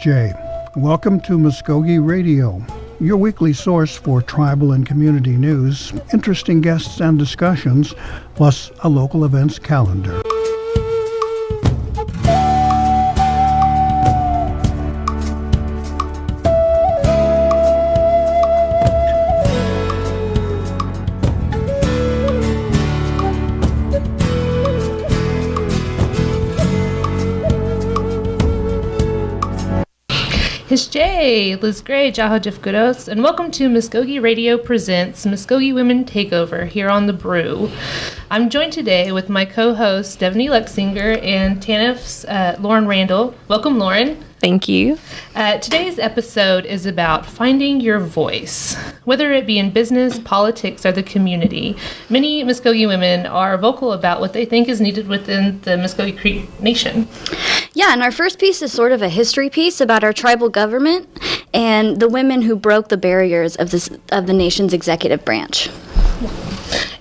Jay. Welcome to Mvskoke Radio, your weekly source for tribal and community news, interesting guests and discussions, plus a local events calendar. Hisjay, Liz Gray, Jaho Jifkudos, and welcome to Mvskoke Radio presents Mvskoke Women Takeover here on The Brew. I'm joined today with my co-hosts Deviney Luchsinger and TANF's Lauren Randall. Welcome, Lauren. Thank you. Today's episode is about finding your voice. Whether it be in business, politics, or the community, many Mvskoke women are vocal about what they think is needed within the Mvskoke Creek Nation. Yeah, and our first piece is sort of a history piece about our tribal government and the women who broke the barriers of the nation's executive branch.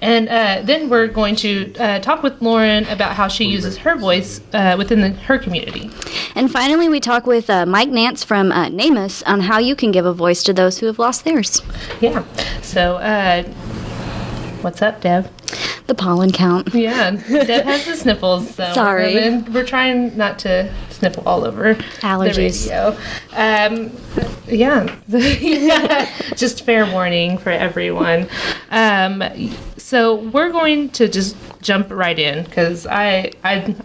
And then we're going to talk with Lauren about how she uses her voice within her community. And finally, we talk with Mike Nance from NAMUS on how you can give a voice to those who have lost theirs. Yeah. So, what's up, Deb? The pollen count. Yeah, Deb has the sniffles. So Sorry. We're trying not to sniffle all over Allergies. the radio. Just fair warning for everyone. So we're going to just jump right in because I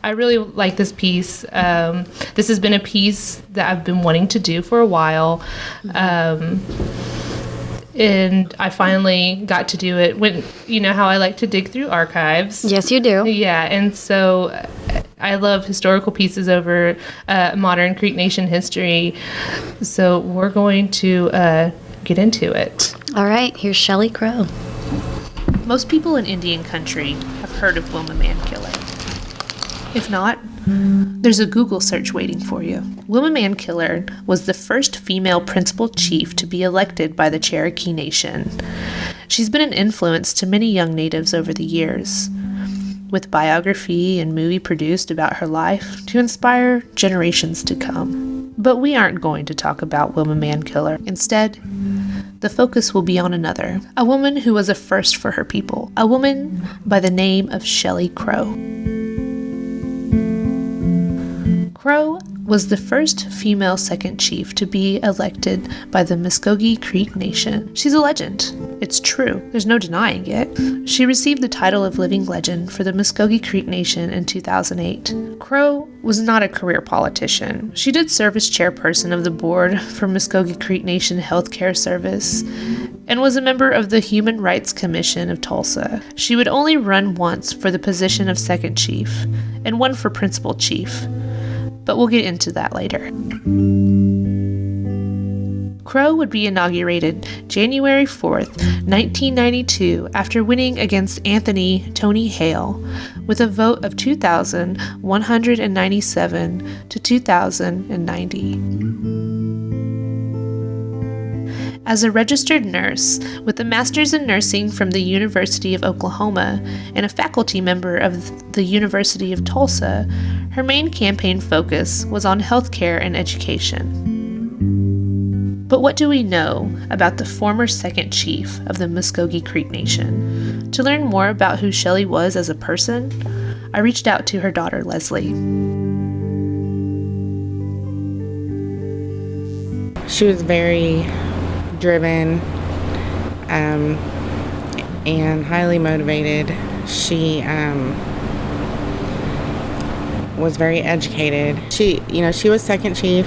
really like this piece. This has been a piece that I've been wanting to do for a while. And I finally got to do it when, you know how I like to dig through archives. Yes, you do. Yeah, and so I love historical pieces over modern Creek Nation history. So we're going to get into it. All right, here's Shelley Crow. Most people in Indian country have heard of Wilma Mankiller. If not, there's a Google search waiting for you. Wilma Mankiller was the first female principal chief to be elected by the Cherokee Nation. She's been an influence to many young natives over the years, with biography and movie produced about her life to inspire generations to come. But we aren't going to talk about Wilma Mankiller. Instead, the focus will be on another, a woman who was a first for her people, a woman by the name of Shelley Crow. Crow was the first female second chief to be elected by the Mvskoke Creek Nation. She's a legend. It's true. There's no denying it. She received the title of Living Legend for the Mvskoke Creek Nation in 2008. Crow was not a career politician. She did serve as chairperson of the board for Mvskoke Creek Nation Healthcare Service and was a member of the Human Rights Commission of Tulsa. She would only run once for the position of second chief and one for principal chief. But we'll get into that later. Crow would be inaugurated January 4th, 1992, after winning against Anthony Tony Hale with a vote of 2,197 to 2,090. As a registered nurse with a master's in nursing from the University of Oklahoma and a faculty member of the University of Tulsa, her main campaign focus was on healthcare and education. But what do we know about the former second chief of the Mvskoke Creek Nation? To learn more about who Shelley was as a person, I reached out to her daughter, Leslie. She was very driven and highly motivated. She was very educated. She was second chief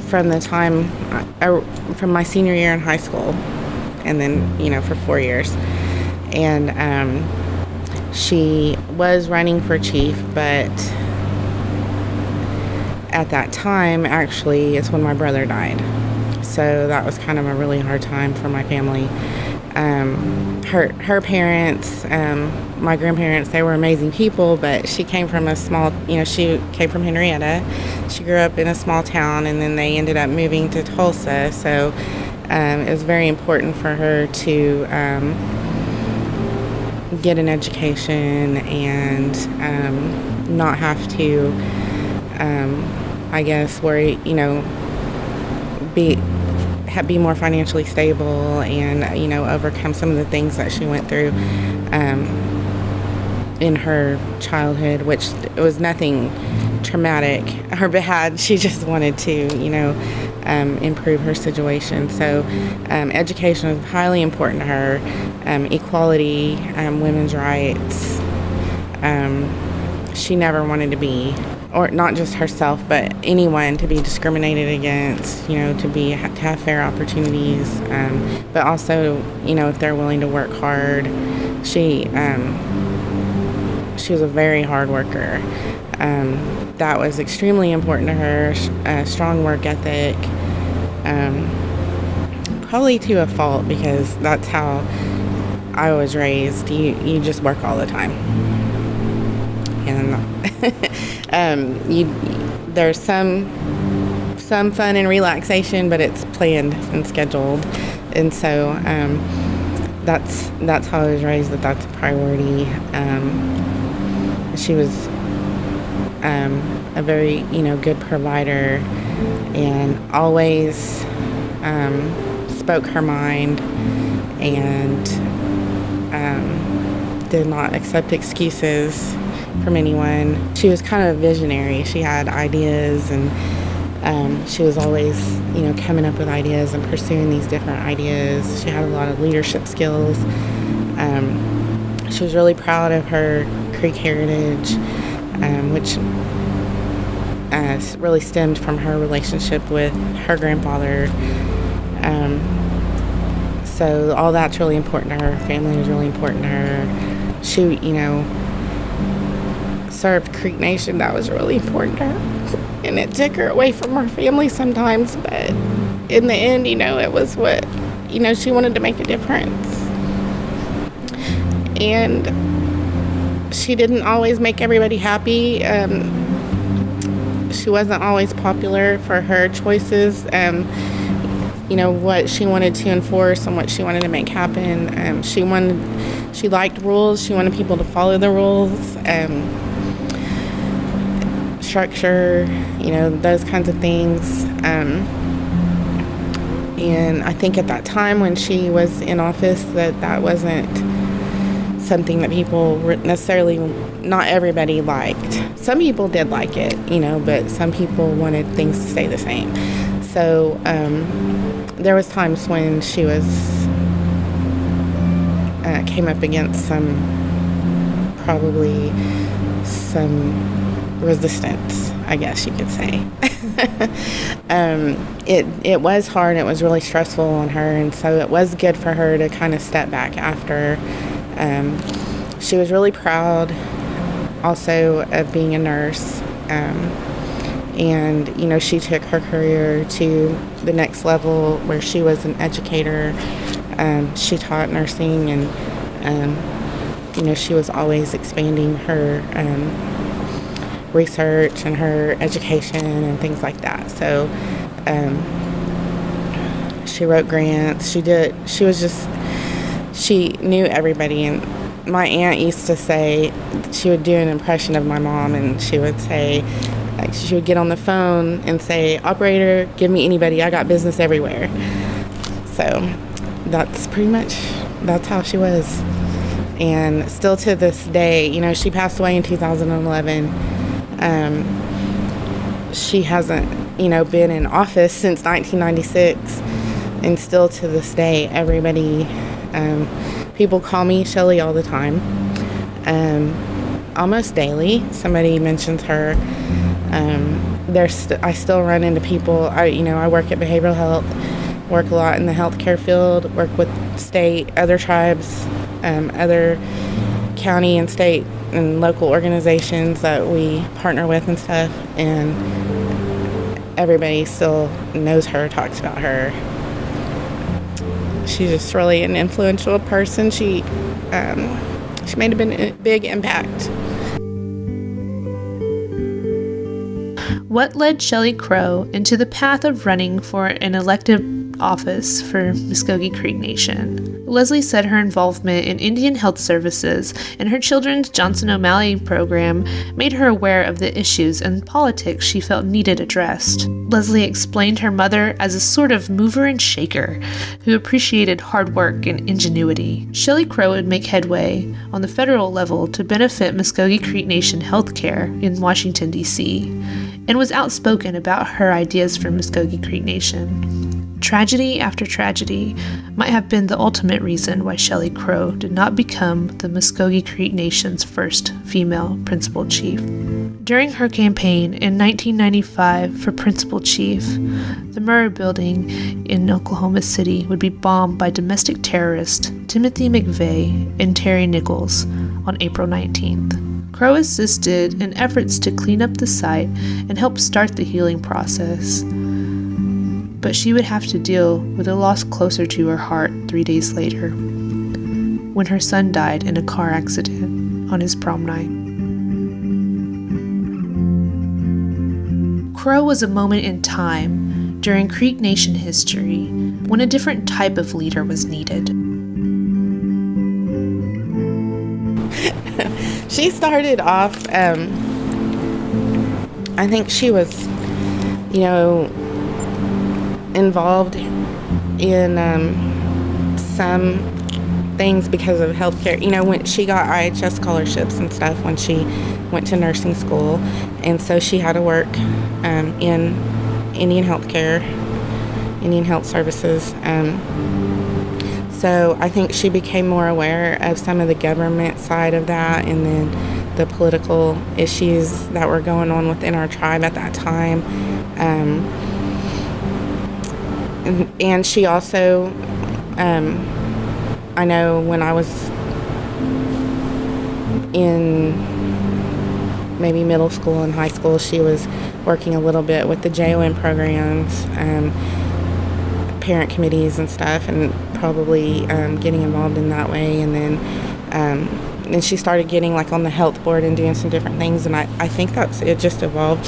from my senior year in high school, and then for 4 years. And she was running for chief, but at that time, actually, is when my brother died. So that was kind of a really hard time for my family. Her parents, my grandparents, they were amazing people, but she came from a small, she came from Henrietta. She grew up in a small town, and then they ended up moving to Tulsa. So it was very important for her to get an education and not have to I guess, where, you know, be more financially stable and, you know, overcome some of the things that she went through in her childhood, which was nothing traumatic or bad. She just wanted to, you know, improve her situation. So education was highly important to her. Equality, women's rights. She never wanted to be, or not just herself, but anyone to be discriminated against, you know, to have fair opportunities, but also, you know, if they're willing to work hard. She was a very hard worker. That was extremely important to her. Strong work ethic, probably to a fault, because that's how I was raised. You just work all the time, and there's some fun and relaxation, but it's planned and scheduled, and so that's how I was raised. That's a priority. She was a very, you know, good provider, and always spoke her mind, and did not accept excuses from anyone. She was kind of a visionary. She had ideas, and she was always, you know, coming up with ideas and pursuing these different ideas. She had a lot of leadership skills. She was really proud of her Creek heritage, which really stemmed from her relationship with her grandfather. So all that's really important to her. Her family was really important to her. She, you know, served Creek Nation. That was really important to her. And it took her away from her family sometimes, but in the end, you know, it was what, you know, she wanted to make a difference. And she didn't always make everybody happy. She wasn't always popular for her choices, you know, what she wanted to enforce and what she wanted to make happen. She liked rules. She wanted people to follow the rules. Structure, you know, those kinds of things. And I think at that time when she was in office that wasn't something that people necessarily, not everybody liked. Some people did like it, you know, but some people wanted things to stay the same. So there was times when she came up against some resistance, I guess you could say. It was hard. It was really stressful on her, and so it was good for her to kind of step back after. She was really proud also of being a nurse, and, you know, she took her career to the next level where she was an educator. She taught nursing, and you know, she was always expanding her research and her education and things like that. So she wrote grants. She knew everybody. And my aunt used to say, she would do an impression of my mom, and she would say, like, she would get on the phone and say, "Operator, give me anybody. I got business everywhere." So that's how she was. And still to this day, you know, she passed away in 2011. She hasn't, you know, been in office since 1996, and still to this day, everybody, people call me Shelly all the time. Almost daily, somebody mentions her. I still run into people. I work at behavioral health, work a lot in the healthcare field, work with other tribes, other county and state and local organizations that we partner with and stuff, and everybody still knows her, talks about her. She's just really an influential person. She made a big impact. What led Shelley Crow into the path of running for an elected office for Mvskoke Creek Nation. Leslie said her involvement in Indian Health Services and her children's Johnson O'Malley program made her aware of the issues and politics she felt needed addressed. Leslie explained her mother as a sort of mover and shaker who appreciated hard work and ingenuity. Shelley Crow would make headway on the federal level to benefit Mvskoke Creek Nation healthcare in Washington, D.C., and was outspoken about her ideas for Mvskoke Creek Nation. Tragedy after tragedy might have been the ultimate reason why Shelley Crow did not become the Mvskoke Creek Nation's first female principal chief. During her campaign in 1995 for principal chief, the Murrah Building in Oklahoma City would be bombed by domestic terrorists Timothy McVeigh and Terry Nichols on April 19th. Crow assisted in efforts to clean up the site and help start the healing process. But she would have to deal with a loss closer to her heart 3 days later, when her son died in a car accident on his prom night. Crow was a moment in time during Creek Nation history when a different type of leader was needed. She started off, I think she was, involved in some things because of healthcare. When she got IHS scholarships and stuff when she went to nursing school, and so she had to work in Indian healthcare, Indian Health Services. So I think she became more aware of some of the government side of that, and then the political issues that were going on within our tribe at that time. And she also, I know when I was in maybe middle school and high school, she was working a little bit with the JOM programs, parent committees and stuff, and probably getting involved in that way. And then she started getting like on the health board and doing some different things, and I think it just evolved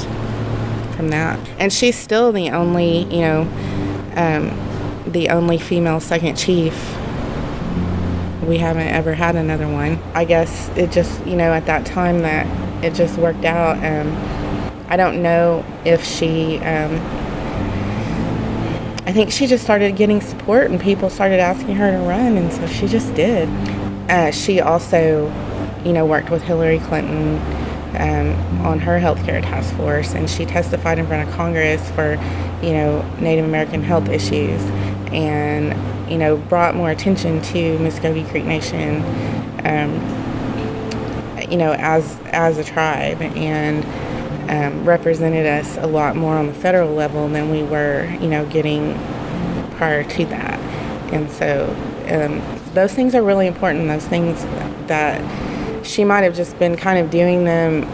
from that. And she's still the only female second chief. We haven't ever had another one. I guess it just, at that time that it just worked out. I don't know if she, I think she just started getting support and people started asking her to run, and so she just did. She also, worked with Hillary Clinton on her healthcare task force, and she testified in front of Congress for, Native American health issues, and, brought more attention to Mvskoke Creek Nation, as a tribe, and represented us a lot more on the federal level than we were, getting prior to that. And so those things are really important. Those things that she might have just been kind of doing them,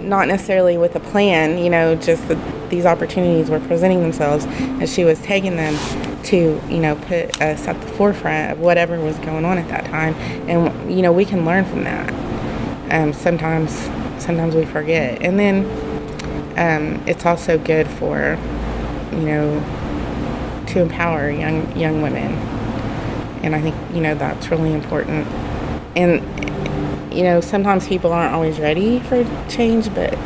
not necessarily with a plan, just that these opportunities were presenting themselves, and she was taking them to, put us at the forefront of whatever was going on at that time. And, we can learn from that. Sometimes we forget. And then it's also good for, to empower young women. And I think, that's really important. And, sometimes people aren't always ready for change, but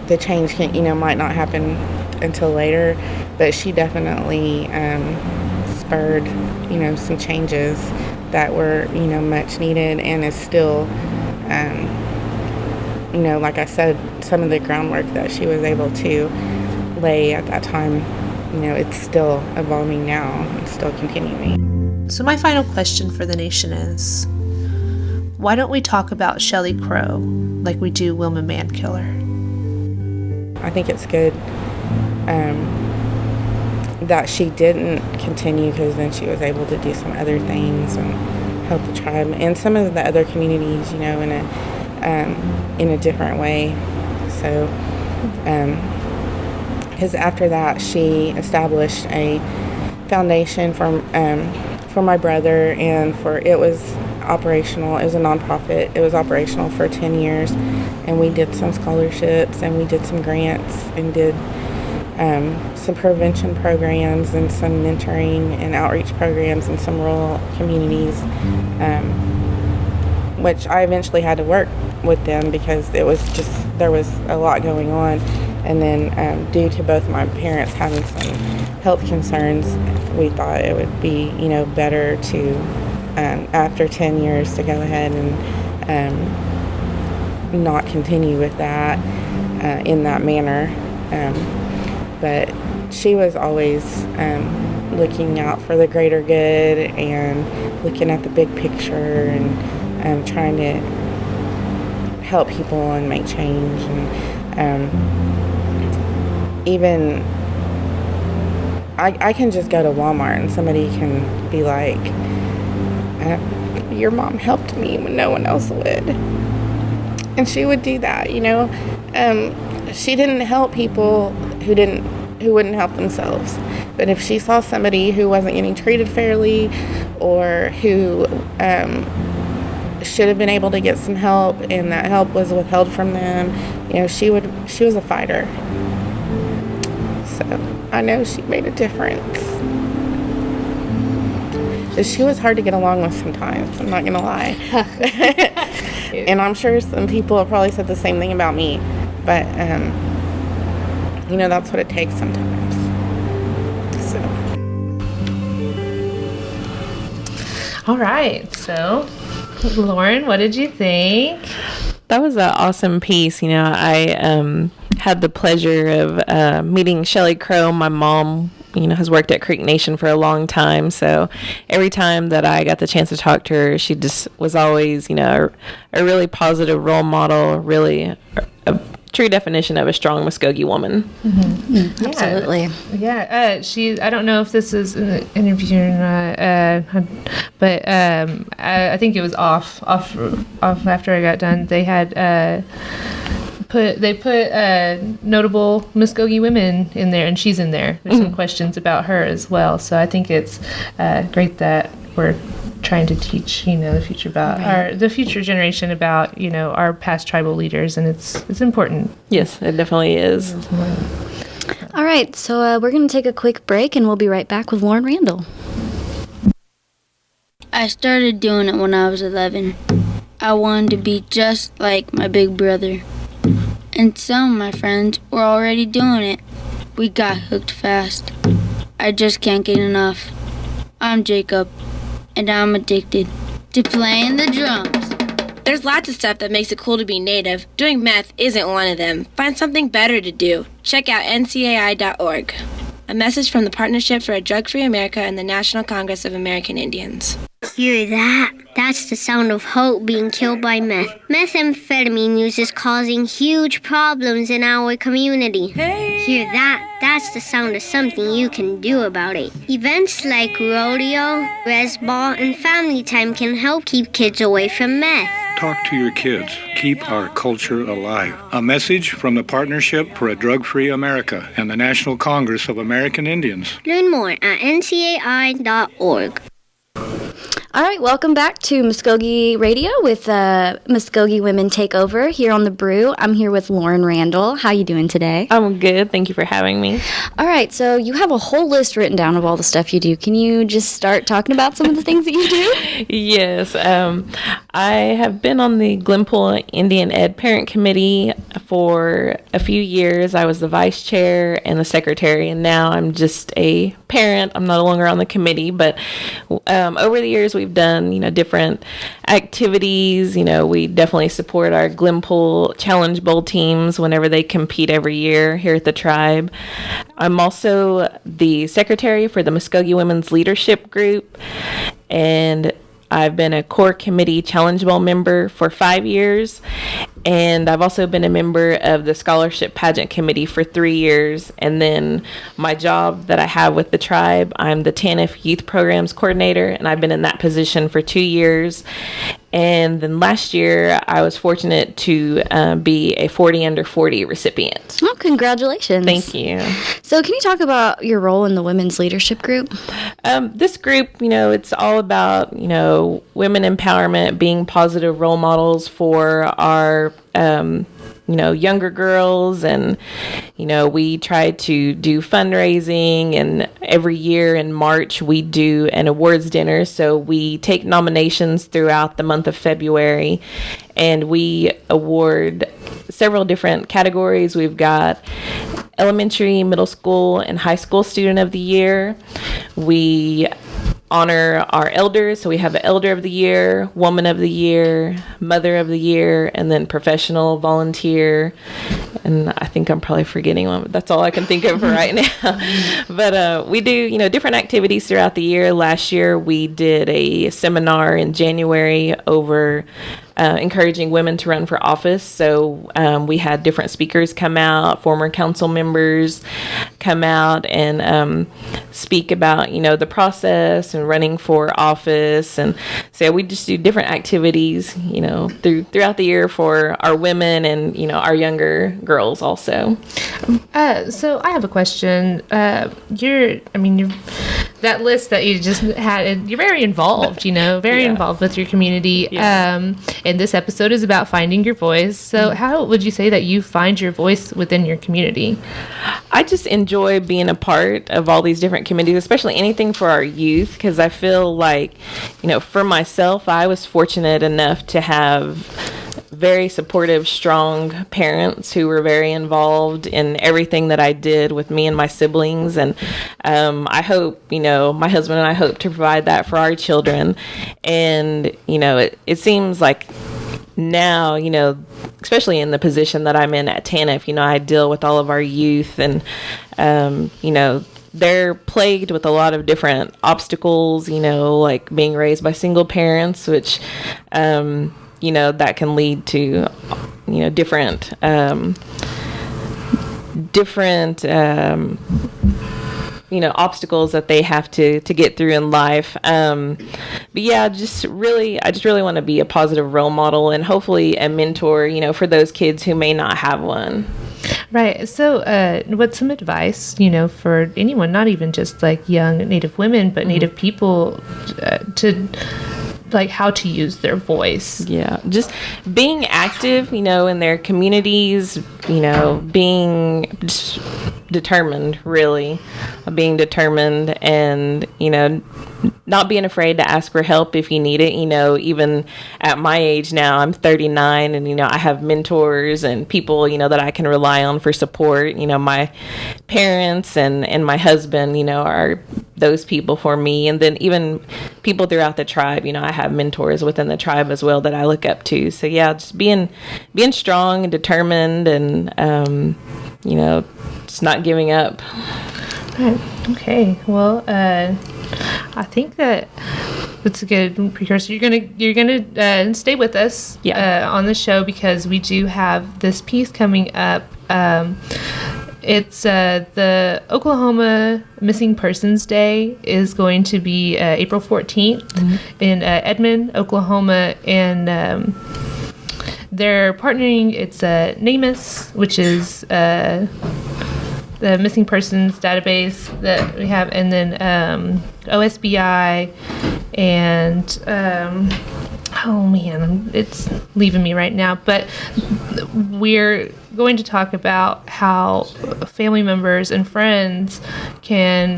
the change can, might not happen until later. But she definitely spurred, some changes that were, much needed, and is still, like I said, some of the groundwork that she was able to lay at that time, it's still evolving now and still continuing. So my final question for the nation is, why don't we talk about Shelley Crow like we do Wilma Mankiller? I think it's good that she didn't continue, because then she was able to do some other things and help the tribe and some of the other communities, in a different way. So, because after that, she established a foundation for my brother, and it was operational. It was a nonprofit. It was operational for 10 years, and we did some scholarships, and we did some grants, and did some prevention programs and some mentoring and outreach programs in some rural communities, which I eventually had to work with them because there was a lot going on. And then due to both my parents having some health concerns, we thought it would be, better to, after 10 years, to go ahead and not continue with that in that manner. But she was always looking out for the greater good and looking at the big picture and trying to help people and make change. And even I can just go to Walmart and somebody can be like, your mom helped me when no one else would. And she would do that, She didn't help people who wouldn't help themselves. But if she saw somebody who wasn't getting treated fairly, or who should have been able to get some help and that help was withheld from them, she was a fighter. So I know she made a difference. She was hard to get along with sometimes, I'm not gonna lie. And I'm sure some people have probably said the same thing about me, but that's what it takes sometimes. So. All right, so Lauren, what did you think? That was an awesome piece. I had the pleasure of meeting Shelley Crow. My mom, has worked at Creek Nation for a long time. So every time that I got the chance to talk to her, she just was always, a really positive role model, really a true definition of a strong Muskogee woman. Mm-hmm. Absolutely. Yeah. I don't know if this is in the interview or not, but I think it was off after I got done. They had put notable Muskogee women in there, and she's in there. There's some questions about her as well. So I think it's great that we're trying to teach, the future about the future generation about, our past tribal leaders, and it's important. Yes, it definitely is. All right, so we're going to take a quick break, and we'll be right back with Lauren Randall. I started doing it when I was 11. I wanted to be just like my big brother. And some of my friends were already doing it. We got hooked fast. I just can't get enough. I'm Jacob, and I'm addicted to playing the drums. There's lots of stuff that makes it cool to be Native. Doing meth isn't one of them. Find something better to do. Check out ncai.org. A message from the Partnership for a Drug-Free America and the National Congress of American Indians. Hear that? That's the sound of hope being killed by meth. Methamphetamine use is causing huge problems in our community. Hey. Hear that? That's the sound of something you can do about it. Events like rodeo, res ball, and family time can help keep kids away from meth. Talk to your kids. Keep our culture alive. A message from the Partnership for a Drug-Free America and the National Congress of American Indians. Learn more at ncai.org. All right, welcome back to Mvskoke Radio with Muskogee Women Takeover here on The Brew. I'm here with Lauren Randall. How you doing today? I'm good. Thank you for having me. All right, so you have a whole list written down of all the stuff you do. Can you just start talking about some of the things that you do? Yes. I have been on the Glenpool Indian Ed Parent Committee for a few years. I was the vice chair and the secretary, and now I'm just a parent. I'm no longer on the committee, but over the years we've done, different activities. We definitely support our Glenpool Challenge Bowl teams whenever they compete every year here at the tribe. I'm also the secretary for the Muskogee Women's Leadership Group, and I've been a core committee Challenge Bowl member for 5 years, and I've also been a member of the Scholarship Pageant Committee for 3 years. And then my job that I have with the tribe, I'm the TANF Youth Programs Coordinator, and I've been in that position for 2 years. And then last year, I was fortunate to be a 40 under 40 recipient. Oh, congratulations. Thank you. So can you talk about your role in the women's leadership group? This group, it's all about, women empowerment, being positive role models for our younger girls, and we try to do fundraising, and every year in March we do an awards dinner. So we take nominations throughout the month of February, and we award several different categories. We've got elementary, middle school, and high school student of the year. We honor our elders, so we have Elder of the Year, Woman of the Year, Mother of the Year, and then Professional Volunteer. And I think I'm probably forgetting one, but that's all I can think of for right now. But we do, different activities throughout the year. Last year we did a seminar in January over encouraging women to run for office. So we had different speakers come out, former council members come out and speak about, the process and running for office. And so we just do different activities, throughout the year for our women and, our younger girls also. So I have a question. You're that list that you just had, you're very involved, very involved with your community. Yeah. And this episode is about finding your voice. So how would you say that you find your voice within your community? I just enjoy being a part of all these different committees, especially anything for our youth, because I feel like, for myself, I was fortunate enough to have very supportive, strong parents who were very involved in everything that I did with me and my siblings. And I hope, my husband and I hope to provide that for our children. And, it seems like now, especially in the position that I'm in at TANF, I deal with all of our youth, and, they're plagued with a lot of different obstacles, like being raised by single parents, which, that can lead to, different obstacles that they have to get through in life. But yeah, I just really want to be a positive role model and hopefully a mentor, for those kids who may not have one. Right. So what's some advice, for anyone, not even just like young Native women, but Native people to like how to use their voice? Yeah, just being active, in their communities, being just determined, really, being determined, and not being afraid to ask for help if you need it. Even at my age now, I'm 39, and I have mentors and people that I can rely on for support. My parents and my husband are those people for me, and then even people throughout the tribe. I have mentors within the tribe as well that I look up to. So yeah, just being strong and determined, and just not giving up. Right. Okay. Well, I think that that's a good precursor. You're gonna stay with us on the show, because we do have this piece coming up. It's the Oklahoma Missing Persons Day is going to be April 14th in Edmond, Oklahoma, and they're partnering. It's NAMUS, which is the missing persons database that we have, and then OSBI, and oh man, it's leaving me right now, but we're going to talk about how family members and friends can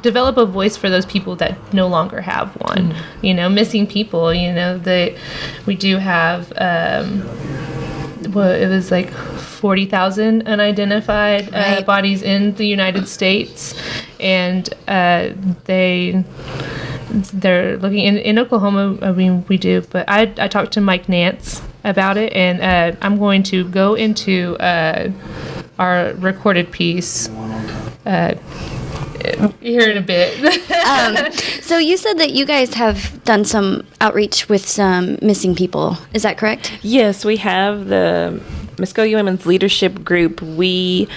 develop a voice for those people that no longer have one. Missing people, we do have it was like 40,000 unidentified bodies in the United States, and they're looking in Oklahoma. I mean, we do, but I talked to Mike Nance about it, and I'm going to go into our recorded piece here in a bit. So you said that you guys have done some outreach with some missing people. Is that correct? Yes, we have the Mvskoke Women's Leadership Group. We,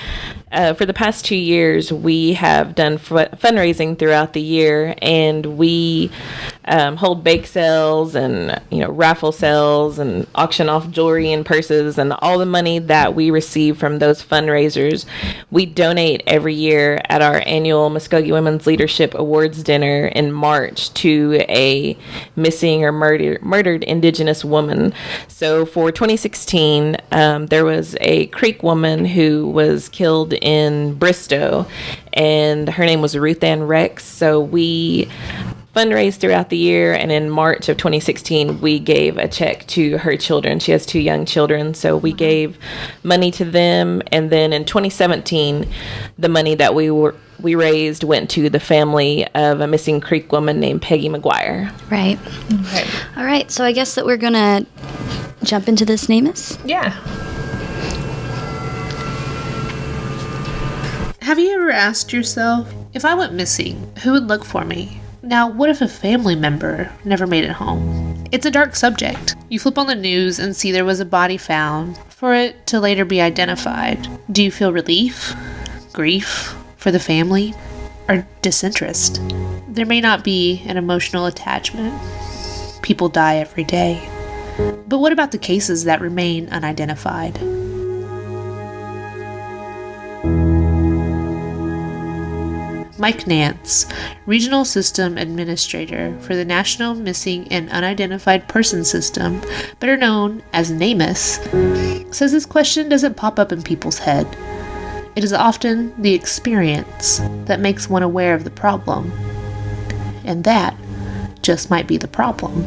for the past 2 years, we have done fundraising throughout the year, and we hold bake sales and, raffle sales and auction off jewelry and purses, and all the money that we receive from those fundraisers, we donate every year at our annual Mvskoke Women's Leadership Awards dinner in March to a missing or murdered Indigenous woman. So for 2016, there was a Creek woman who was killed in Bristow, and her name was Ruth Ann Rex. So we fundraised throughout the year, and in March of 2016 we gave a check to her children. She has 2 young children, so we gave money to them. And then in 2017, the money that we raised went to the family of a missing Creek woman named Peggy McGuire. Right. Okay. All right, so I guess that we're gonna jump into this, Namus. Yeah. Have you ever asked yourself, if I went missing, who would look for me? Now, what if a family member never made it home? It's a dark subject. You flip on the news and see there was a body found, for it to later be identified. Do you feel relief, grief for the family, or disinterest? There may not be an emotional attachment. People die every day. But what about the cases that remain unidentified? Mike Nance, Regional System Administrator for the National Missing and Unidentified Persons System, better known as NamUs, says this question doesn't pop up in people's head. It is often the experience that makes one aware of the problem. And that just might be the problem.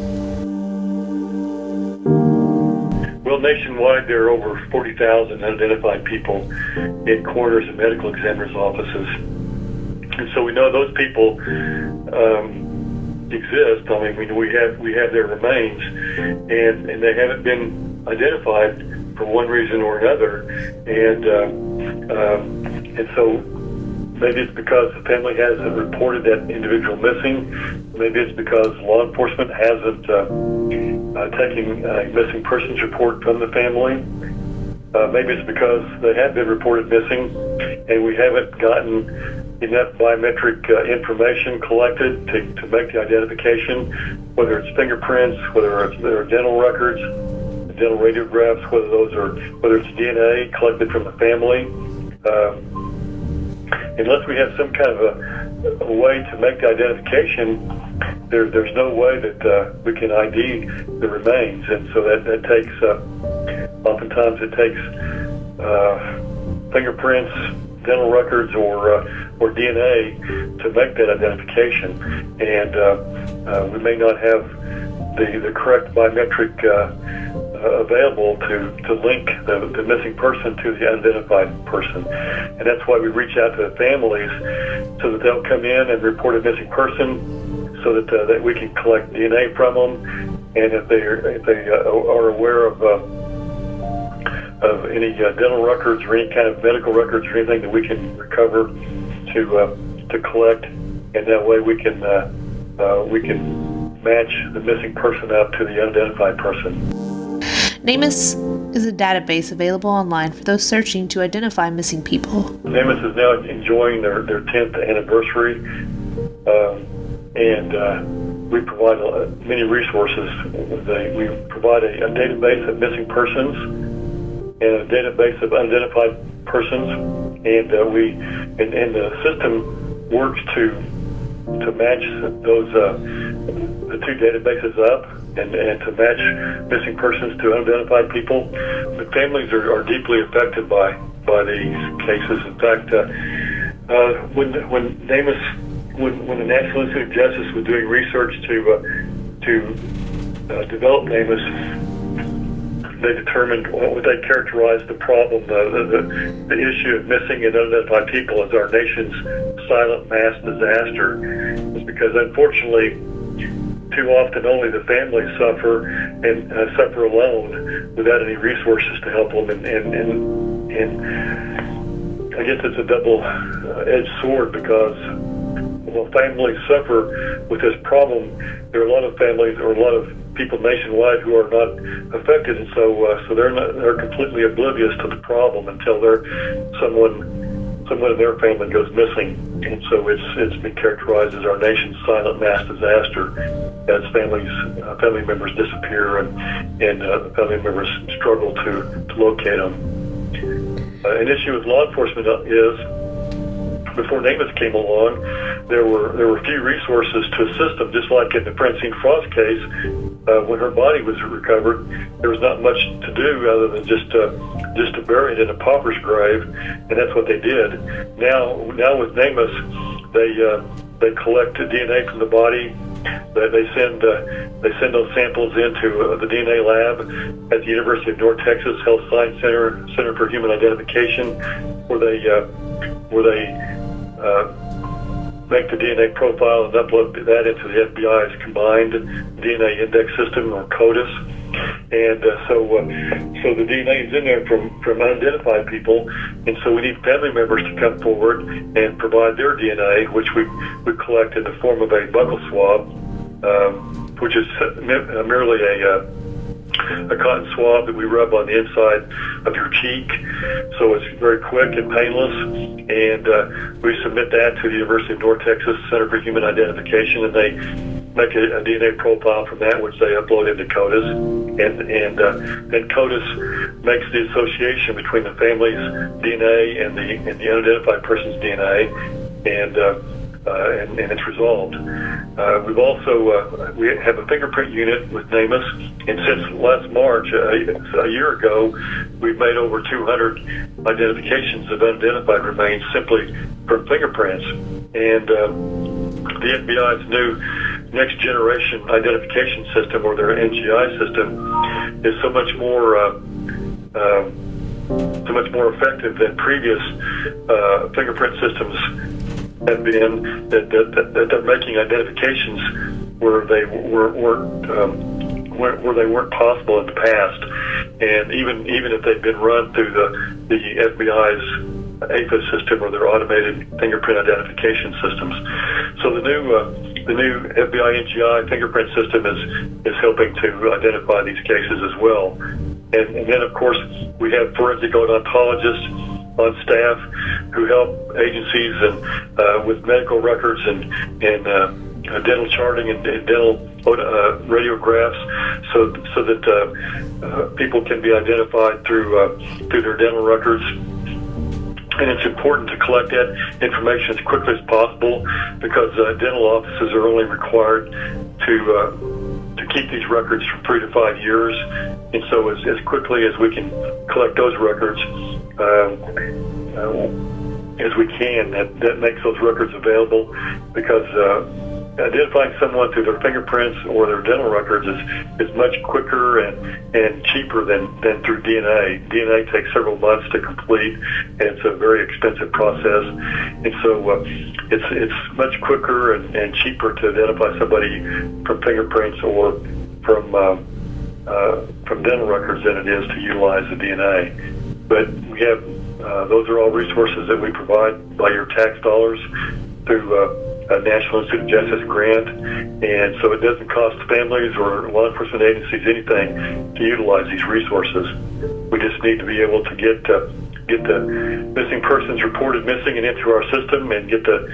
Well, nationwide, there are over 40,000 unidentified people in coroners and medical examiners' offices. And so we know those people exist. I mean, we have their remains, and they haven't been identified for one reason or another. And so maybe it's because the family hasn't reported that individual missing. Maybe it's because law enforcement hasn't taken a missing persons report from the family. Maybe it's because they have been reported missing, and we haven't gotten enough biometric information collected to make the identification, whether it's fingerprints, whether it's their dental records, dental radiographs, whether it's DNA collected from the family. Unless we have some kind of a way to make the identification, there's no way that we can ID the remains, and so that takes oftentimes it takes fingerprints, dental records, or DNA to make that identification, and we may not have the correct biometric available to link the missing person to the unidentified person. And that's why we reach out to the families so that they'll come in and report a missing person so that we can collect DNA from them. And if they are aware of any dental records or any kind of medical records or anything that we can recover to collect, and that way we can match the missing person up to the unidentified person. NamUs is a database available online for those searching to identify missing people. NamUs is now enjoying their 10th anniversary, and we provide many resources. We provide a database of missing persons and a database of unidentified persons, and the system works to match those the two databases up and to match missing persons to unidentified people. The families are deeply affected by these cases. In fact, when the National Institute of Justice was doing research to develop NamUs, they determined what they characterized the problem, the issue of missing and unidentified people as our nation's silent mass disaster. It's because, unfortunately, too often only the families suffer and suffer alone without any resources to help them. And I guess it's a double-edged sword, because while families suffer with this problem, there are a lot of families or a lot of people nationwide who are not affected, and so they're completely oblivious to the problem until someone someone in their family goes missing. And so it's been characterized as our nation's silent mass disaster, as family members disappear and family members struggle to locate them. An issue with law enforcement is, before NamUs came along, there were few resources to assist them. Just like in the Francine Frost case, when her body was recovered, there was not much to do other than just to bury it in a pauper's grave, and that's what they did. Now with NamUs, they collect DNA from the body. They send those samples into the DNA lab at the University of North Texas Health Science Center for Human Identification, where they make the DNA profile and upload that into the FBI's combined DNA index system, or CODIS. And so the DNA is in there from unidentified people, and so we need family members to come forward and provide their DNA, which we collect in the form of a buccal swab, which is merely a cotton swab that we rub on the inside of your cheek, so it's very quick and painless, and we submit that to the University of North Texas Center for Human Identification, and they make a DNA profile from that, which they upload into CODIS, and then CODIS makes the association between the family's DNA and the unidentified person's DNA, and it's resolved. We've also we have a fingerprint unit with NamUs, and since last March, a year ago, we've made over 200 identifications of unidentified remains simply from fingerprints. And the FBI's new next generation identification system, or their NGI system, is so much more effective than previous fingerprint systems have been, that they're making identifications where they weren't possible in the past, and even if they've been run through the FBI's APIS system, or their automated fingerprint identification systems. So the new FBI NGI fingerprint system is helping to identify these cases as well. And then of course we have forensic odontologists on staff who help agencies and with medical records and dental charting and dental radiographs, so that people can be identified through their dental records. And it's important to collect that information as quickly as possible, because dental offices are only required to keep these records for 3 to 5 years. And so as quickly as we can collect those records as we can, that makes those records available, because identifying someone through their fingerprints or their dental records is much quicker and cheaper than through DNA. DNA takes several months to complete, and it's a very expensive process. And so it's much quicker and cheaper to identify somebody from fingerprints or from dental records than it is to utilize the DNA. But we have those are all resources that we provide by your tax dollars through a National Institute of Justice grant, and so it doesn't cost families or law enforcement agencies anything to utilize these resources. We just need to be able to get the missing persons reported missing and into our system, and get the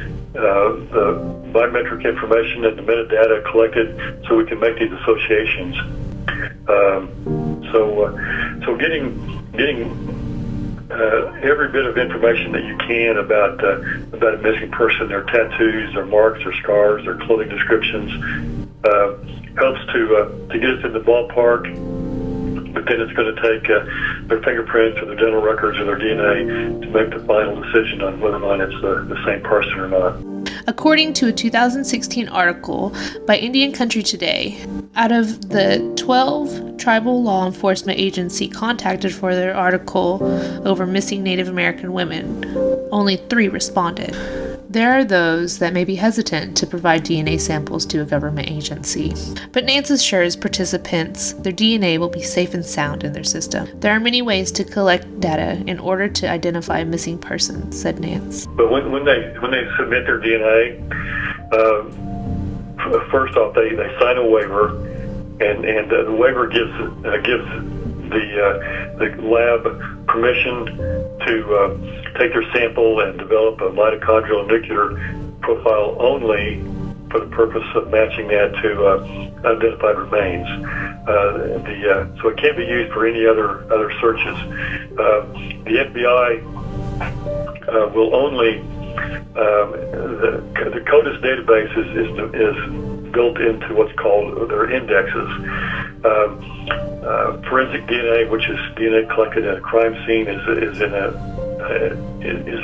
biometric information and the metadata collected so we can make these associations. So getting every bit of information that you can about a missing person, their tattoos, their marks, their scars, their clothing descriptions, helps to get us in the ballpark. But then it's going to take their fingerprints or their dental records or their DNA to make the final decision on whether or not it's the same person or not. According to a 2016 article by Indian Country Today, out of the 12 tribal law enforcement agencies contacted for their article over missing Native American women, only 3 responded. There are those that may be hesitant to provide DNA samples to a government agency, but Nance assures participants their DNA will be safe and sound in their system. There are many ways to collect data in order to identify a missing person, said Nance. But when they submit their DNA, first off they sign a waiver, and the waiver gives the lab permission to take their sample and develop a mitochondrial and nuclear profile only for the purpose of matching that to unidentified remains. So it can't be used for any other searches. The FBI will only the CODIS database is built into what's called their indexes. Forensic DNA, which is DNA collected at a crime scene, is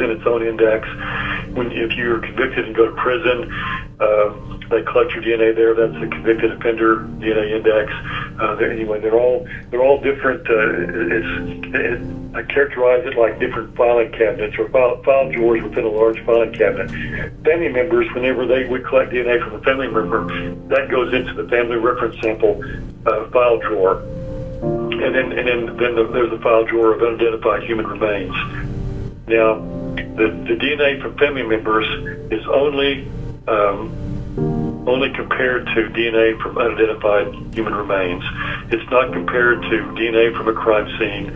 in its own index. If you're convicted and go to prison, they collect your DNA there. That's the convicted offender DNA index. They're all different. I characterize it like different filing cabinets or file drawers within a large filing cabinet. Family members, whenever we collect DNA from a family member, that goes into the family reference sample file drawer, and then there's the file drawer of unidentified human remains. Now, the DNA from family members is only compared to DNA from unidentified human remains. It's not compared to DNA from a crime scene.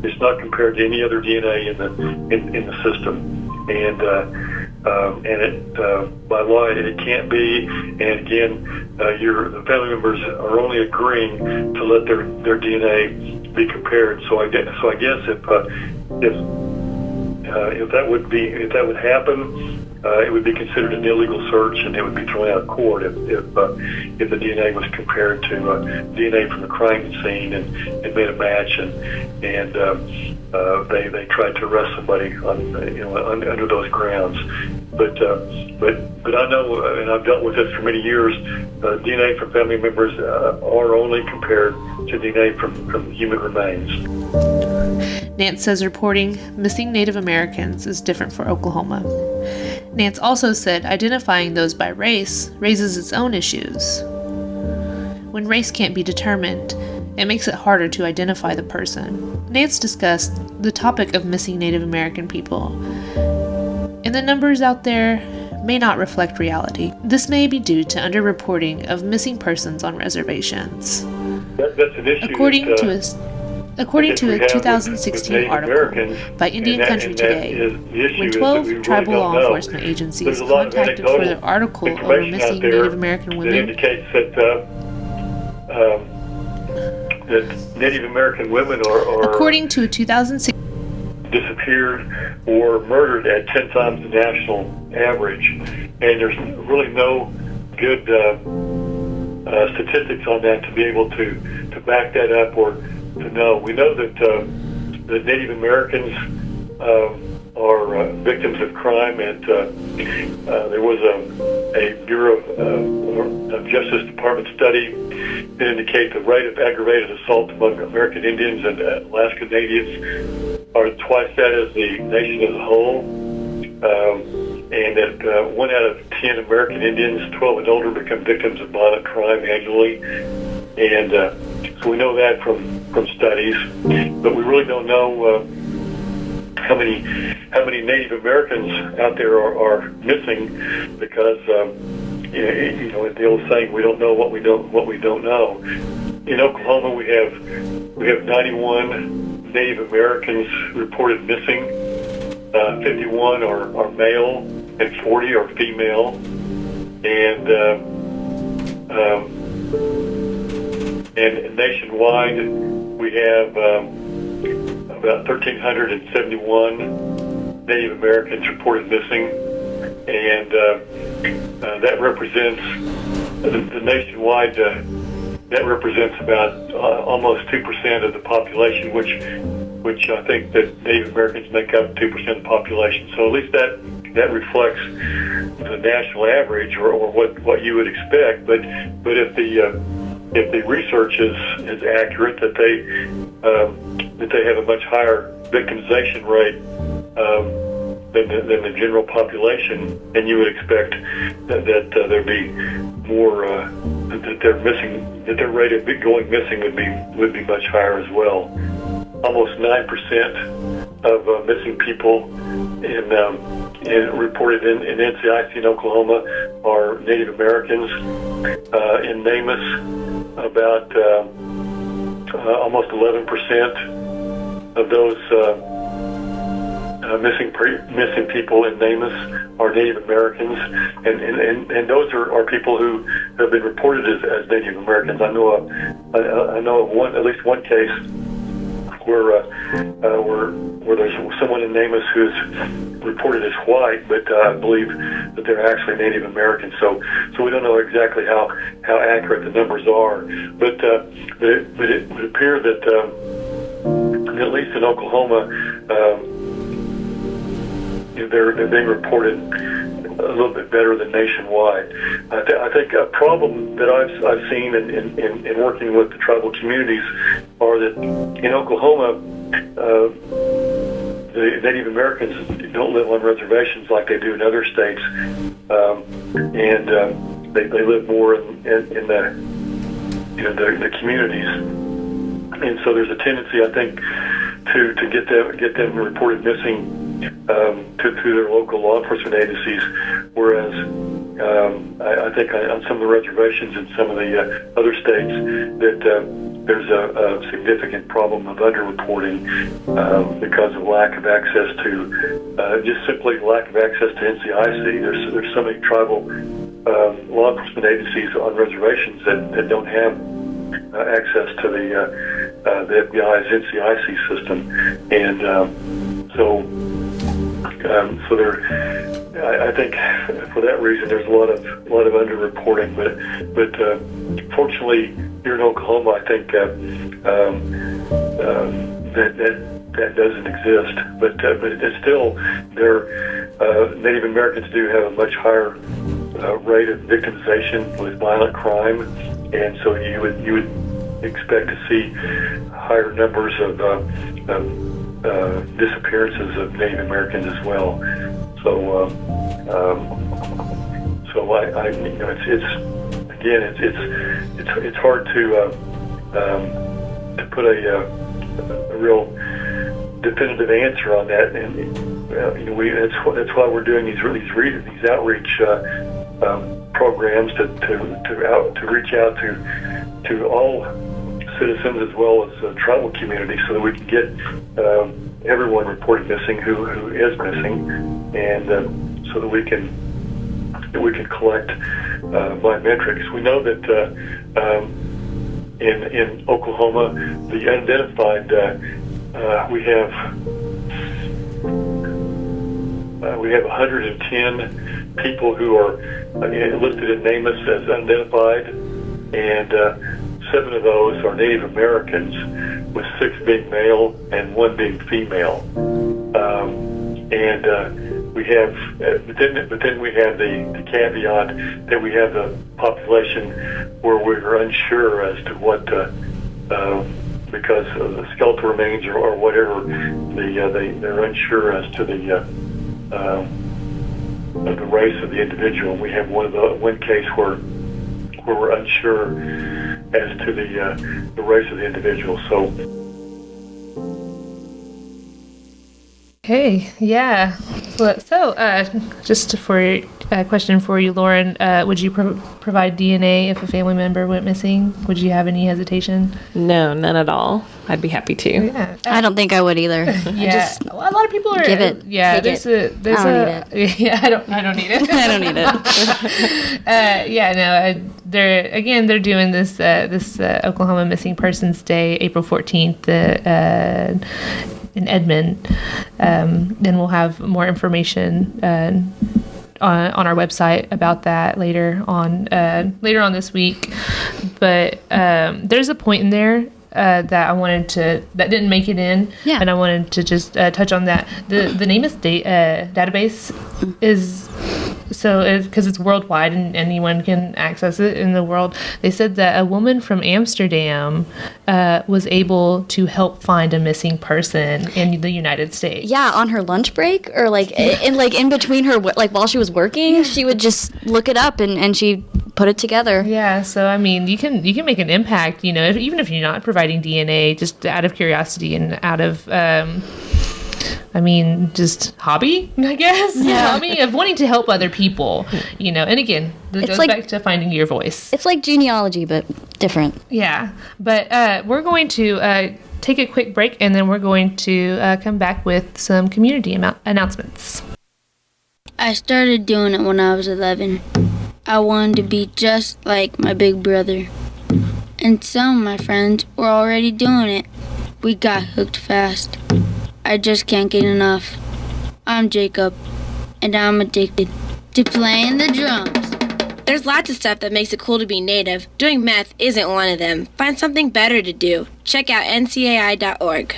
It's not compared to any other DNA in the system. And by law it can't be. And again, the family members are only agreeing to let their DNA be compared. So I guess if that would happen, it would be considered an illegal search, and it would be thrown out of court if the DNA was compared to DNA from the crime scene and made a match, and they tried to arrest somebody under those grounds. But I know, and I've dealt with this for many years. DNA from family members are only compared to DNA from human remains. Nance says reporting missing Native Americans is different for Oklahoma. Nance also said identifying those by race raises its own issues. When race can't be determined, it makes it harder to identify the person. Nance discussed the topic of missing Native American people, and the numbers out there may not reflect reality. This may be due to underreporting of missing persons on reservations. That's an issue. According to a 2016 article by Indian Country Today, when 12 tribal law enforcement agencies contacted for their article over missing Native American women, that indicates that Native American women are according to a 2016 disappeared or murdered at 10 times the national average, and there's really no good statistics on that to be able to back that up or to know. We know that the Native Americans are victims of crime, and there was a Bureau of Justice Department study that indicates the rate of aggravated assault among American Indians and Alaska Natives are twice that as the nation as a whole, and that 1 out of 10 American Indians, 12 and older, become victims of violent crime annually. And so we know that from studies, but we really don't know how many Native Americans out there are missing, because the old saying, we don't know what we don't know. In Oklahoma, we have 91 Native Americans reported missing. 51 are male and 40 are female, and nationwide we have about 1,371 Native Americans reported missing, and that represents the nationwide. That represents about almost 2% of the population, which I think that Native Americans make up 2% of the population. So at least that reflects the national average, or what you would expect. But if the research is accurate, that they have a much higher victimization rate than the general population, and you would expect that there'd be more that they're missing, that their rate of going missing would be much higher as well. Almost 9% of missing people reported in NCIC in Oklahoma are Native Americans. In NamUs, about almost 11% of those missing people in NamUs are Native Americans, and those are people who have been reported as Native Americans. I know of at least one case where there's someone in NamUs who's reported as white, but I believe that they're actually Native Americans. So we don't know exactly how accurate the numbers are, but it would appear that at least in Oklahoma, they're being reported a little bit better than nationwide. I think a problem that I've seen in working with the tribal communities are that in Oklahoma, the Native Americans don't live on reservations like they do in other states, and they live more in the communities, and so there's a tendency, I think, to get them reported missing to their local law enforcement agencies, whereas I think on some of the reservations in some of the other states that there's a significant problem of underreporting because of lack of access to just simply lack of access to NCIC. There's so many tribal law enforcement agencies on reservations that don't have access to the FBI's NCIC system, and so there, I think for that reason there's a lot of underreporting, but fortunately here in Oklahoma, I think that doesn't exist. But it's still Native Americans do have a much higher rate of victimization with violent crime, and so you would expect to see higher numbers of disappearances of Native Americans as well. So it's hard to put a real definitive answer on that, and that's why we're doing these outreach programs to reach out to all citizens as well as tribal communities, so that we can get everyone reported missing who is missing, and so that we can collect biometrics. We know that in Oklahoma, the unidentified we have 110 people who are listed in NamUs as unidentified, and 7 of those are Native Americans, with 6 being male and 1 being female. We have, but then we have the caveat that we have the population where we're unsure as to what, because of the skeletal remains or whatever, they're unsure as to the race of the individual. We have one case where we're unsure as to the race of the individual. Okay, yeah. So just for a question for you, Lauren, would you provide DNA if a family member went missing? Would you have any hesitation? No, none at all. I'd be happy to. Yeah. I don't think I would either. Yeah, a lot of people are. Give it. Yeah, I don't need it. Yeah, I don't need it. I don't need it. Yeah, no. They're doing this Oklahoma Missing Persons Day, April 14th. In Edmond, then we'll have more information on our website about that later on this week. But there's a point in there that didn't make it in, and I wanted to just touch on that. The NamUs database is. So, because it's worldwide and anyone can access it in the world, they said that a woman from Amsterdam was able to help find a missing person in the United States. Yeah, on her lunch break, or in between her while she was working, she would just look it up and she put it together. Yeah, so I mean, you can make an impact, even if you're not providing DNA, just out of curiosity and out of just hobby, I guess. Yeah. Hobby of wanting to help other people, And again, that goes back to finding your voice. It's like genealogy, but different. Yeah. But we're going to take a quick break, and then we're going to come back with some community announcements. I started doing it when I was 11. I wanted to be just like my big brother. And some of my friends were already doing it. We got hooked fast. I just can't get enough. I'm Jacob, and I'm addicted to playing the drums. There's lots of stuff that makes it cool to be Native. Doing meth isn't one of them. Find something better to do. Check out ncai.org.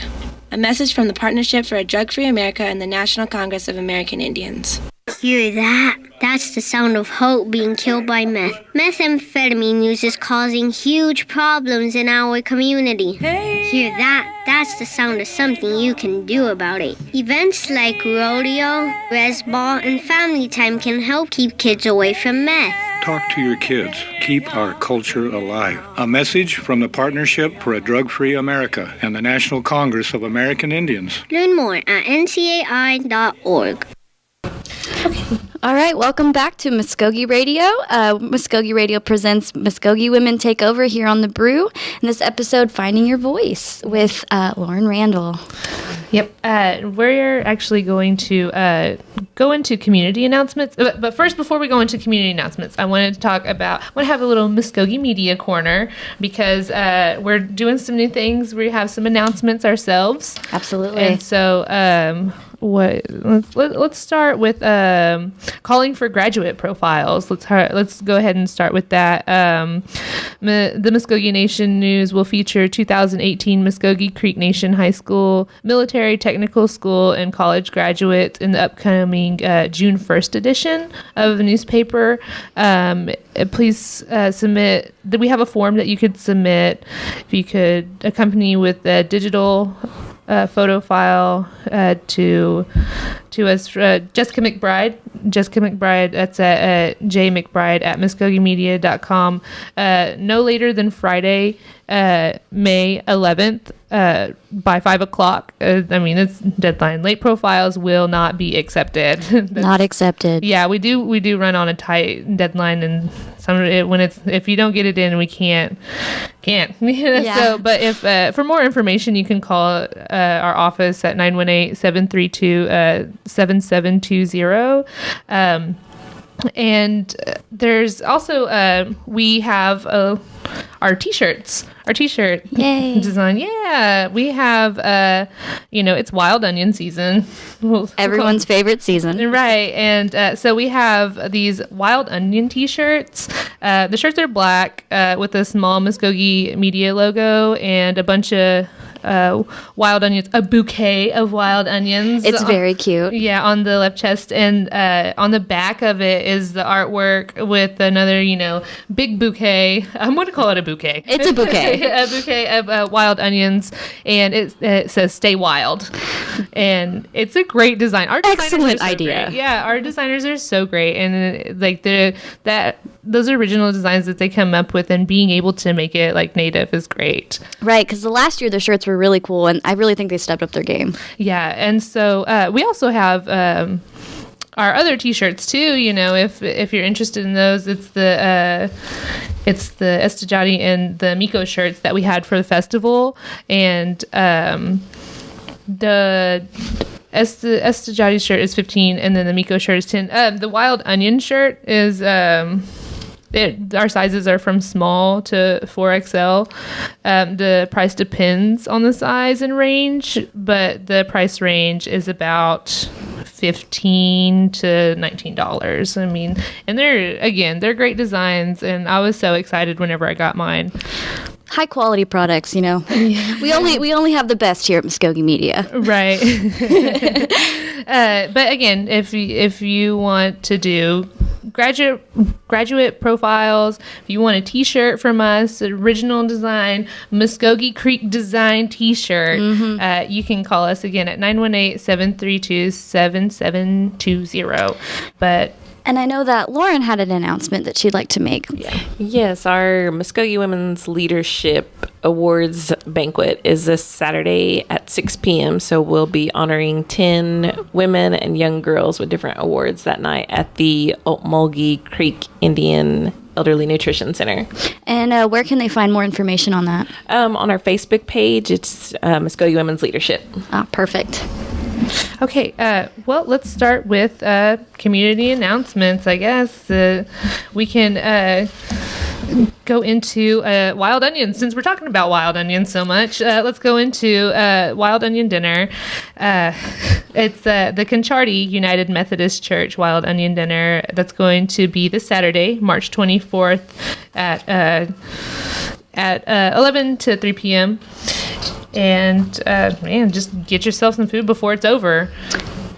A message from the Partnership for a Drug-Free America and the National Congress of American Indians. Hear that? That's the sound of hope being killed by meth. Methamphetamine use is causing huge problems in our community. Hear that? That's the sound of something you can do about it. Events like rodeo, res ball, and family time can help keep kids away from meth. Talk to your kids. Keep our culture alive. A message from the Partnership for a Drug-Free America and the National Congress of American Indians. Learn more at ncai.org. All right, welcome back to Mvskoke Radio. Mvskoke Radio presents Mvskoke Women Take Over here on The Brew. In this episode, Finding Your Voice with Lauren Randall. Yep. We're actually going to go into community announcements. But first, before we go into community announcements, I wanted to have a little Mvskoke Media Corner because we're doing some new things. We have some announcements ourselves. Absolutely. And so let's start with calling for graduate profiles. Let's go ahead and start with that. The Mvskoke Nation News will feature 2018 Mvskoke Creek Nation High School, Military Technical School, and college graduates in the upcoming June 1st edition of the newspaper. Please submit. We have a form that you could submit. If you could accompany with a digital photo file to us, Jessica McBride. That's at jmcbride@mvskokemedia.com. No later than Friday, May 11th, by 5 o'clock. It's deadline. Late profiles will not be accepted. Not accepted. Yeah, we do run on a tight deadline, and if you don't get it in, we can't. Yeah. So, but if for more information, you can call our office at 918-732-7720. And there's also we have our t-shirts. Our t-shirt Yay. design. Yeah, we have it's wild onion season. Everyone's favorite season. Right. And so we have these wild onion t-shirts. The shirts are black with a small Mvskoke Media logo and a bunch of wild onions, a bouquet of wild onions. It's very cute. Yeah, on the left chest. And on the back of it is the artwork with another, big bouquet. I'm going to call it a bouquet. It's a bouquet. A bouquet of wild onions. And it says, "Stay wild." And it's a great design. Our Excellent idea. Great. Yeah, our designers are so great. And those original designs that they come up with and being able to make it like native is great. Right, because the last year their shirts were really cool, and I really think they stepped up their game. Yeah, and so we also have our other t-shirts too. If you're interested in those, it's the Estejati and the Miko shirts that we had for the festival, and the Estejati shirt is $15, and then the Miko shirt is $10. The wild onion shirt is our sizes are from small to 4XL. The price depends on the size and range, but the price range is about $15 to $19. And they're great designs, and I was so excited whenever I got mine. High quality products, We only have the best here at Mvskoke Media. Right. But again, if you want to do graduate profiles, if you want a t-shirt from us, original design, Mvskoke Creek design t-shirt, you can call us again at 918-732-7720. And I know that Lauren had an announcement that she'd like to make. Yes, our Mvskoke Women's Leadership awards banquet is this Saturday at 6 p.m. So we'll be honoring 10 women and young girls with different awards that night at the Mvskoke Creek Indian Elderly Nutrition Center. And where can they find more information on that? On our Facebook page, it's Mvskoke Women's Leadership. Ah, perfect. Okay, well, let's start with community announcements, I guess. We can go into wild onions. Since we're talking about wild onions so much, let's go into wild onion dinner. It's the Concharty United Methodist Church Wild Onion Dinner. That's going to be this Saturday, March 24th at 11 to 3 p.m. And, man, just get yourself some food before it's over.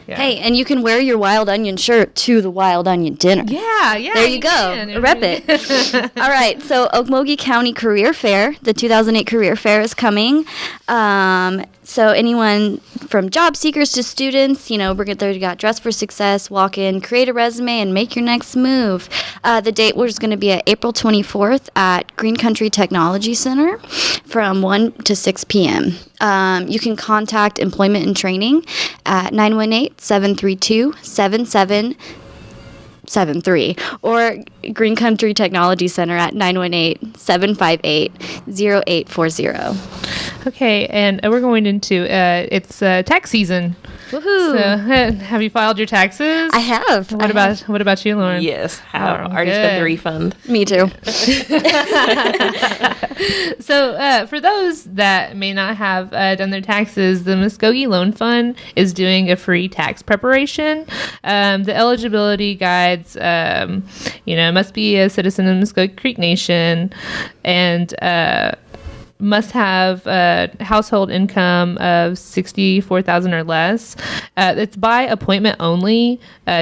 Yeah. Hey, and you can wear your wild onion shirt to the wild onion dinner. Yeah. There you go. Rep it. All right. So Okmulgee County Career Fair, the 2008 Career Fair is coming. So anyone from job seekers to students, we're going to Dress for Success, walk in, create a resume, and make your next move. The date was going to be at April 24th at Green Country Technology Center from 1 to 6 p.m. You can contact Employment and Training at 918-732-7773 or Green Country Technology Center at 918-758-0840. Okay, and we're going into it's tax season. Woohoo! So, have you filed your taxes? I have. What about you, Lauren? Yes, have already spent the refund. Me too. So, for those that may not have done their taxes, the Mvskoke Loan Fund is doing a free tax preparation. The eligibility guides, must be a citizen of Mvskoke Creek Nation and must have a household income of $64,000 or less. It's by appointment only,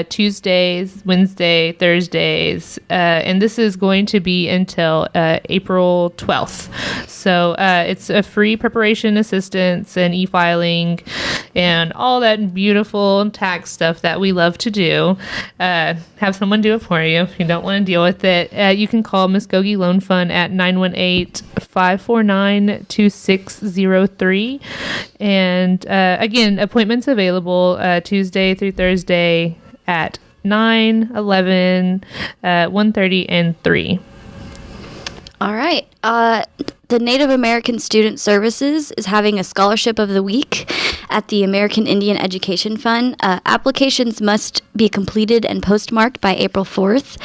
Tuesdays, Wednesday, Thursdays, and this is going to be until April 12th. So it's a free preparation assistance and e-filing and all that beautiful tax stuff that we love to do. Have someone do it for you if you don't want to deal with it. You can call Mvskoke Loan Fund at 918-549-2603. And again, appointments available Tuesday through Thursday at 9, 11, 1:30, and 3. All right. The Native American Student Services is having a Scholarship of the Week at the American Indian Education Fund. Applications must be completed and postmarked by April 4th.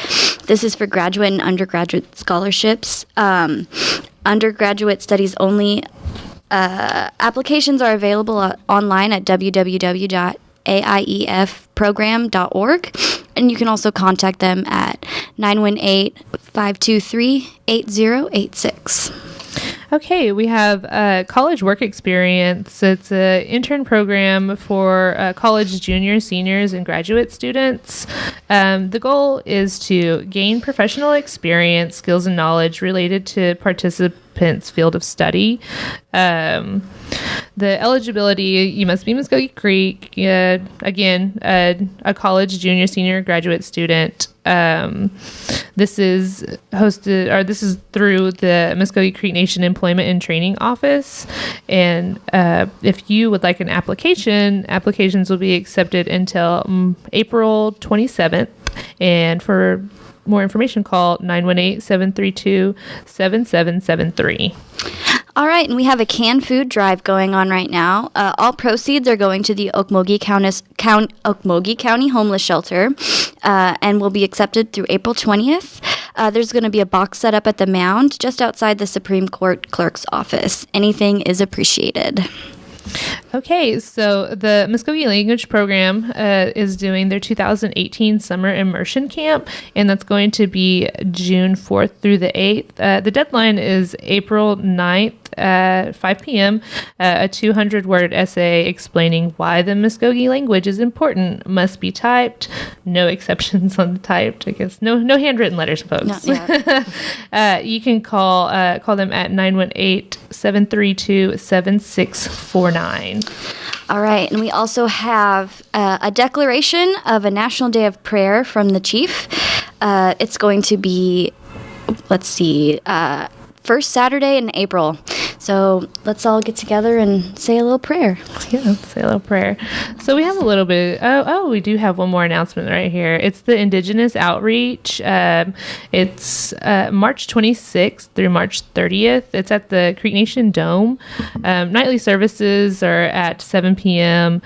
This is for graduate and undergraduate scholarships. Undergraduate studies only. Applications are available online at www.aiefprogram.org. And you can also contact them at 918-523-8086. Okay, we have college work experience. It's an intern program for college juniors, seniors, and graduate students. The goal is to gain professional experience, skills, and knowledge related to participants' field of study. The eligibility, you must be Mvskoke Creek, again, a college, junior, senior, graduate student. This is through the Mvskoke Creek Nation Employment and Training Office. And if you would like an applications will be accepted until April 27th. And for more information, call 918-732-7773. All right, and we have a canned food drive going on right now. All proceeds are going to the Okmulgee County Homeless Shelter and will be accepted through April 20th. There's going to be a box set up at the mound just outside the Supreme Court Clerk's office. Anything is appreciated. Okay, so the Mvskoke Language Program is doing their 2018 Summer Immersion Camp, and that's going to be June 4th through the 8th. The deadline is April 9th at 5 p.m. A 200-word essay explaining why the Mvskoke language is important must be typed. No exceptions on the typed, I guess. No handwritten letters, folks. No, yeah. You can call them at 918-732-7649. All right, and we also have a declaration of a National Day of Prayer from the Chief. It's going to be, first Saturday in April. So let's all get together and say a little prayer. Yeah, let's say a little prayer. So we have a little bit. We do have one more announcement right here. It's the Indigenous Outreach. It's March 26th through March 30th. It's at the Creek Nation Dome. Nightly services are at 7 p.m.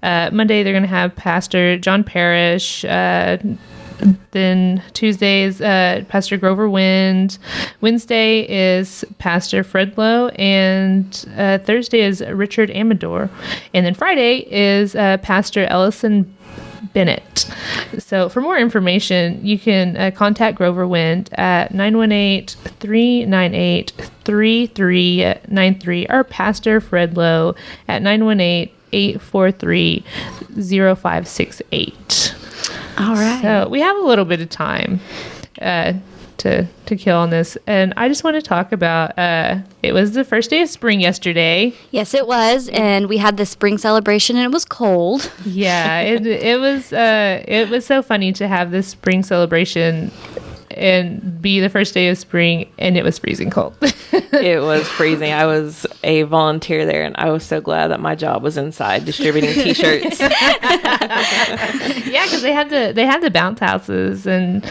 Monday, they're going to have Pastor John Parrish. Then Tuesday is Pastor Grover Wind. Wednesday is Pastor Fred Lowe. And Thursday is Richard Amador. And then Friday is Pastor Ellison Bennett. So for more information, you can contact Grover Wind at 918-398-3393 or Pastor Fred Lowe at 918-843-0568. All right. So we have a little bit of time to kill on this, and I just want to talk about it was the first day of spring yesterday. Yes, it was, and we had the spring celebration, and it was cold. Yeah, it was so funny to have this spring celebration and be the first day of spring, and it was freezing cold. It was freezing. I was a volunteer there, and I was so glad that my job was inside distributing T-shirts. Yeah, because they had the bounce houses, and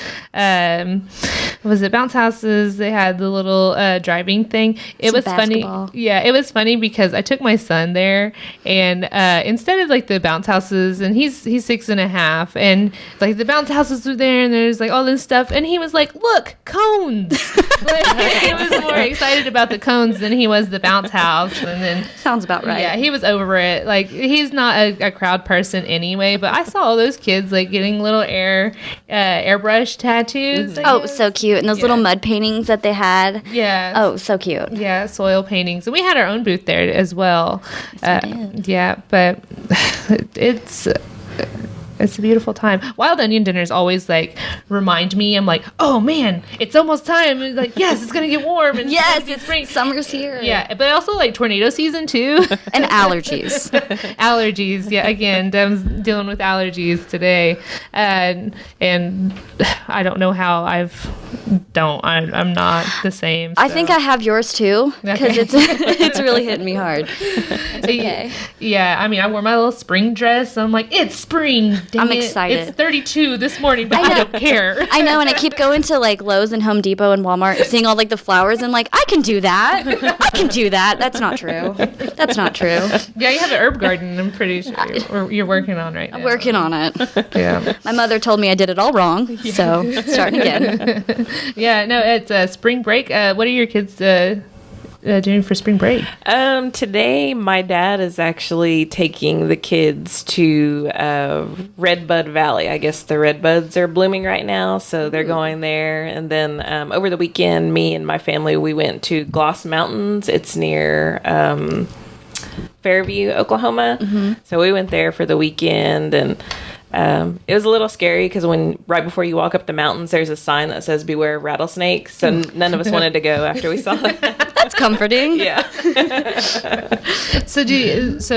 was it bounce houses? They had the little driving thing. It was basketball. Funny. Yeah, it was funny because I took my son there, and instead of like the bounce houses, and he's 6.5, and like the bounce houses were there, and there's like all this stuff, and he was like, "Look, cones!" Like, he was more excited about the cones than he was the bounce house. And then sounds about right. Yeah, he was over it. Like, he's not a crowd person anyway. But I saw all those kids like getting little airbrush tattoos. Mm-hmm. Oh, so cute! And those little mud paintings that they had. Yeah. Oh, so cute. Yeah, soil paintings, and we had our own booth there as well. Yes, we did. Yeah, but it's a beautiful time. Wild onion dinners always like remind me. I'm like, oh man, it's almost time. And like, yes, it's gonna get warm. And yes, it's spring. Summer's here. Yeah, but also like tornado season too. And allergies. Allergies. Yeah, again, I'm dealing with allergies today, and I don't know how I'm not the same. So. I think I have yours too because it's really hitting me hard. It's okay. Yeah, I mean, I wore my little spring dress. So I'm like, it's spring. Dang I'm excited. It's 32 this morning, but I don't care. I know, and I keep going to like Lowe's and Home Depot and Walmart and seeing all like the flowers and like, I can do that. I can do that. That's not true. That's not true. Yeah, you have an herb garden, I'm pretty sure you're working on right now. I'm working on it. Yeah. My mother told me I did it all wrong, so starting again. Yeah, no, it's spring break. What are your kids doing for spring break? Today, my dad is actually taking the kids to Redbud Valley. I guess the redbuds are blooming right now, so they're going there. And then over the weekend, me and my family, we went to Gloss Mountains. It's near Fairview, Oklahoma. Mm-hmm. So we went there for the weekend, and it was a little scary because right before you walk up the mountains, there's a sign that says "Beware of rattlesnakes." So none of us wanted to go after we saw that. That's comforting. Yeah. So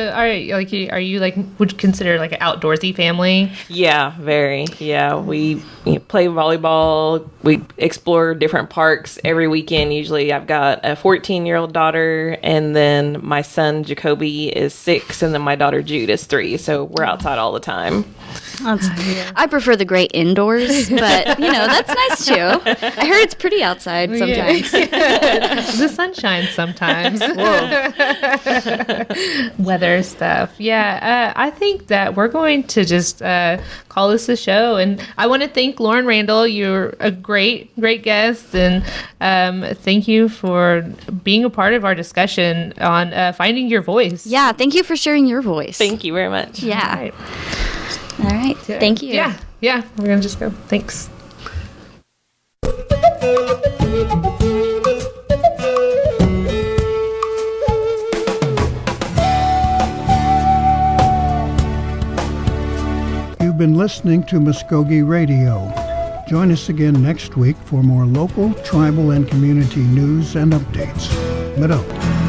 are you like would you consider like an outdoorsy family? Yeah, very. Yeah, we play volleyball. We explore different parks every weekend. Usually, I've got a 14-year-old daughter, and then my son Jacoby is 6, and then my daughter Jude is 3. So we're outside all the time. I prefer the great indoors, but that's nice too. I heard it's pretty outside sometimes. Yeah. The sun shines sometimes. Whoa. Weather stuff. Yeah, I think that we're going to just call this a show, and I want to thank Lauren Randall. You're a great guest, and thank you for being a part of our discussion on finding your voice. Yeah, thank you for sharing your voice. Thank you very much. Yeah. All right. Thank you. Yeah. We're going to just go. Thanks. You've been listening to Mvskoke Radio. Join us again next week for more local, tribal, and community news and updates. Madot.